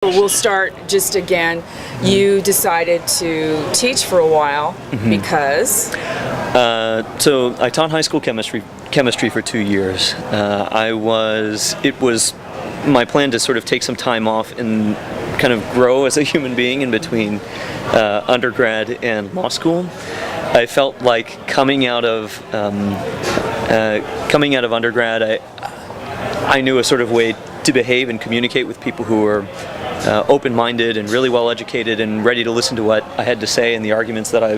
We'll start just again. You decided to teach for a while because? So I taught high school chemistry for 2 years. It was my plan to sort of take some time off and kind of grow as a human being in between undergrad and law school. I felt like coming out of undergrad, I knew a sort of way to behave and communicate with people who were open-minded and really well-educated and ready to listen to what I had to say and the arguments that I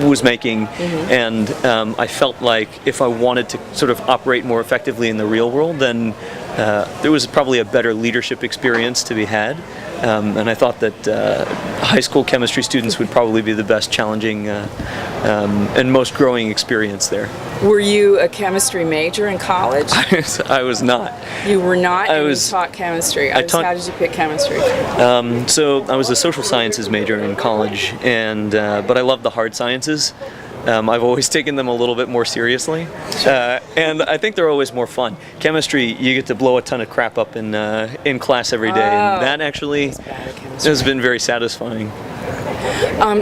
was making. And I felt like if I wanted to sort of operate more effectively in the real world, then there was probably a better leadership experience to be had. And I thought that high school chemistry students would probably be the best challenging and most growing experience there. Were you a chemistry major in college? I was not. You were not? You taught chemistry. How did you pick chemistry? So I was a social sciences major in college, and but I loved the hard sciences. I've always taken them a little bit more seriously, and I think they're always more fun. Chemistry, you get to blow a ton of crap up in class every day, and that actually has been very satisfying.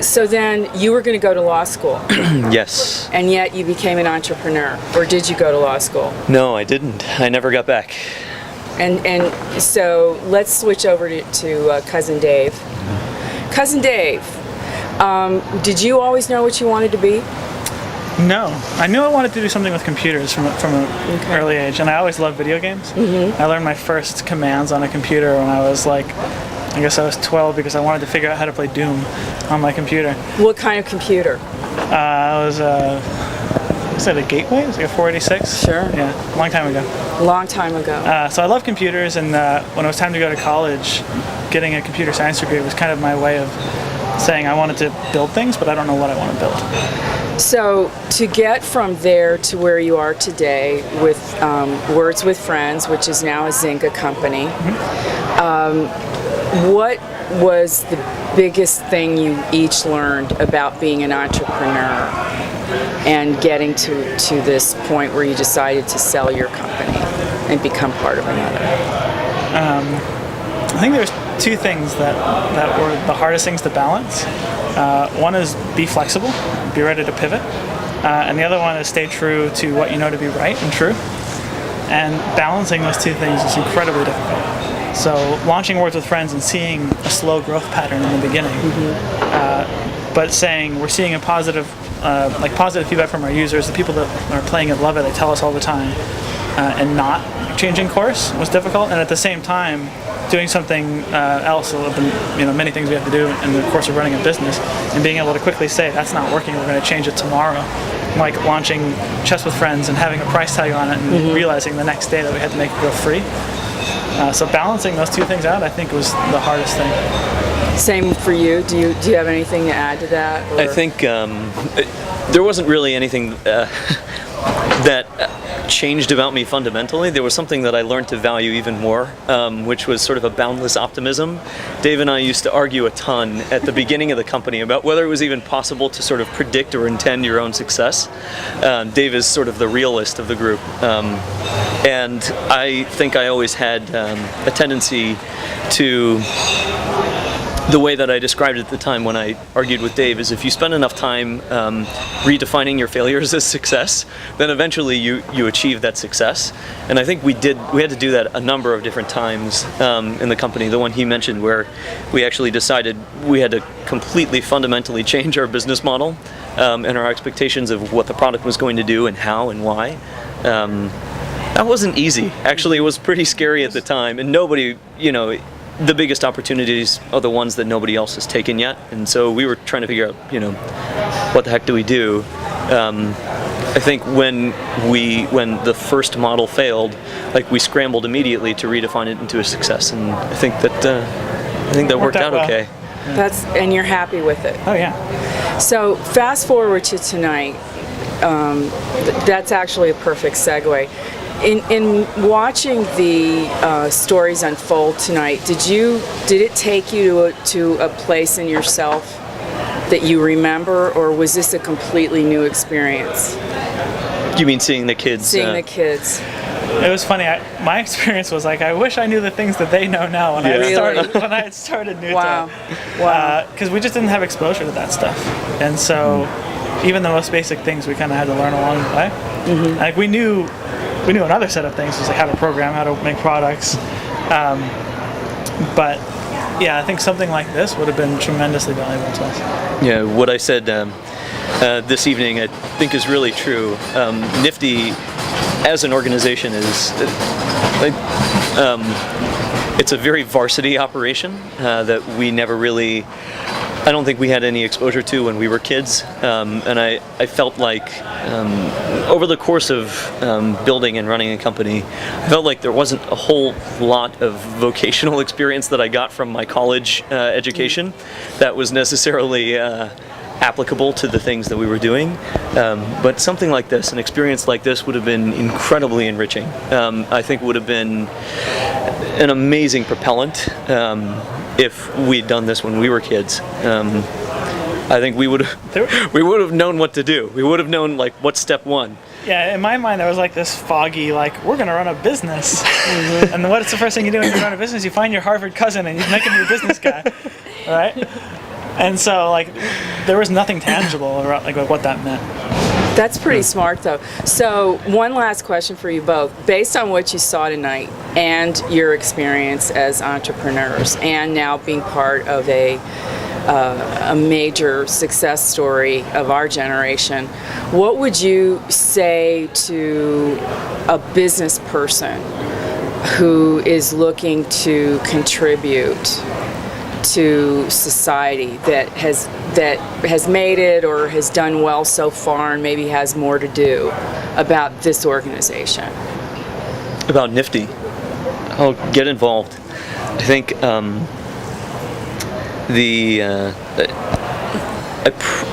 So then you were going to go to law school. Yes. And yet you became an entrepreneur, or did you go to law school? No, I didn't. I never got back. And so let's switch over to Cousin Dave. Cousin Dave. Did you always know what you wanted to be? No. I knew I wanted to do something with computers from an early age, and I always loved video games. I learned my first commands on a computer when I was I guess I was 12 because I wanted to figure out how to play Doom on my computer. What kind of computer? Was that a Gateway? It was like a 486? Sure. Yeah, long time ago. Long time ago. So I love computers, and when it was time to go to college, getting a computer science degree was kind of my way of saying I wanted to build things, but I don't know what I want to build. So to get from there to where you are today with Words with Friends, which is now a Zynga company, what was the biggest thing you each learned about being an entrepreneur and getting to this point where you decided to sell your company and become part of another? I think there's two things that were the hardest things to balance. One is be flexible, be ready to pivot, and the other one is stay true to what you know to be right and true. And balancing those two things is incredibly difficult. So launching Words with Friends and seeing a slow growth pattern in the beginning, but saying we're seeing a positive feedback from our users, the people that are playing it love it, they tell us all the time, and not changing course was difficult. And at the same time, doing something else, many things we have to do in the course of running a business, and being able to quickly say, that's not working, we're going to change it tomorrow. Like launching Chess with Friends and having a price tag on it and realizing the next day that we had to make it go free. So balancing those two things out, I think, was the hardest thing. Same for you. Do you have anything to add to that? Or? I think there wasn't really anything that changed about me fundamentally. There was something that I learned to value even more, which was sort of a boundless optimism. Dave and I used to argue a ton at the beginning of the company about whether it was even possible to sort of predict or intend your own success. Dave is sort of the realist of the group. And I think I always had a tendency to, the way that I described it at the time when I argued with Dave, is if you spend enough time redefining your failures as success, then eventually you achieve that success. And I think we had to do that a number of different times in the company. The one he mentioned where we actually decided we had to completely fundamentally change our business model and our expectations of what the product was going to do and how and why. That wasn't easy. Actually, it was pretty scary at the time, and nobody, the biggest opportunities are the ones that nobody else has taken yet, and so we were trying to figure out, what the heck do we do? I think when the first model failed, we scrambled immediately to redefine it into a success, and I think that worked out well. Okay. And you're happy with it. Oh yeah. So fast forward to tonight. That's actually a perfect segue. In watching the stories unfold tonight, did it take you to a place in yourself that you remember, or was this a completely new experience? You mean seeing the kids? Seeing the kids. it was funny. My experience was like, I wish I knew the things that they know now when I had started Newton. Wow. Because we just didn't have exposure to that stuff, and so even the most basic things we kind of had to learn along the way. Mm-hmm. Like we knew another set of things, just like how to program, how to make products, but yeah, I think something like this would have been tremendously valuable to us. Yeah, what I said this evening I think is really true. Nifty as an organization is it's a very varsity operation that we never really, I don't think we had any exposure to when we were kids, and I felt like over the course of building and running a company, I felt like there wasn't a whole lot of vocational experience that I got from my college education that was necessarily applicable to the things that we were doing, but something like this, an experience like this, would have been incredibly enriching. I think would have been an amazing propellant if we'd done this when we were kids. I think we would have known what to do. We would have known like what's step one. Yeah, in my mind there was like this foggy, like, we're gonna run a business. Mm-hmm. And what's the first thing you do when you run a business? You find your Harvard cousin and you make him your business guy, right? And so like there was nothing tangible around like what that meant. That's pretty smart, though. So, one last question for you both. Based on what you saw tonight and your experience as entrepreneurs, and now being part of a major success story of our generation, what would you say to a business person who is looking to contribute to society that has made it or has done well so far and maybe has more to do about this organization? About Nifty, I'll get involved. I think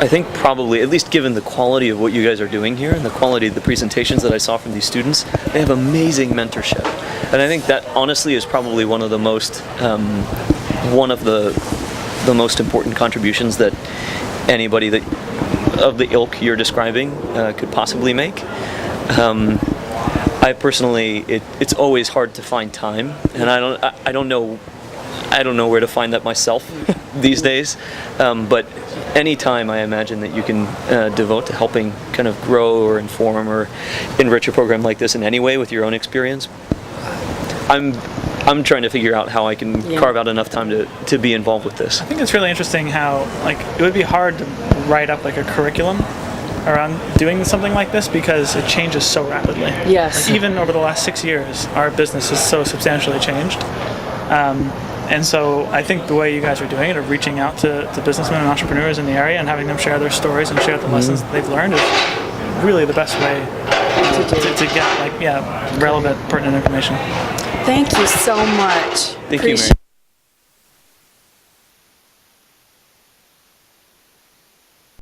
I think probably, at least given the quality of what you guys are doing here and the quality of the presentations that I saw from these students, they have amazing mentorship, and I think that honestly is probably one of the most most important contributions that anybody that of the ilk you're describing could possibly make. I personally, it's always hard to find time, and I don't know where to find that myself these days. But any time I imagine that you can devote to helping kind of grow or inform or enrich a program like this in any way with your own experience, I'm trying to figure out how I can carve out enough time to be involved with this. I think it's really interesting how like it would be hard to write up like a curriculum around doing something like this because it changes so rapidly. Yes. Like, even over the last 6 years, our business has so substantially changed. And so I think the way you guys are doing it, of reaching out to businessmen and entrepreneurs in the area and having them share their stories and share the lessons that they've learned, is really the best way to get relevant, pertinent information. Thank you so much. Thank you, Mary.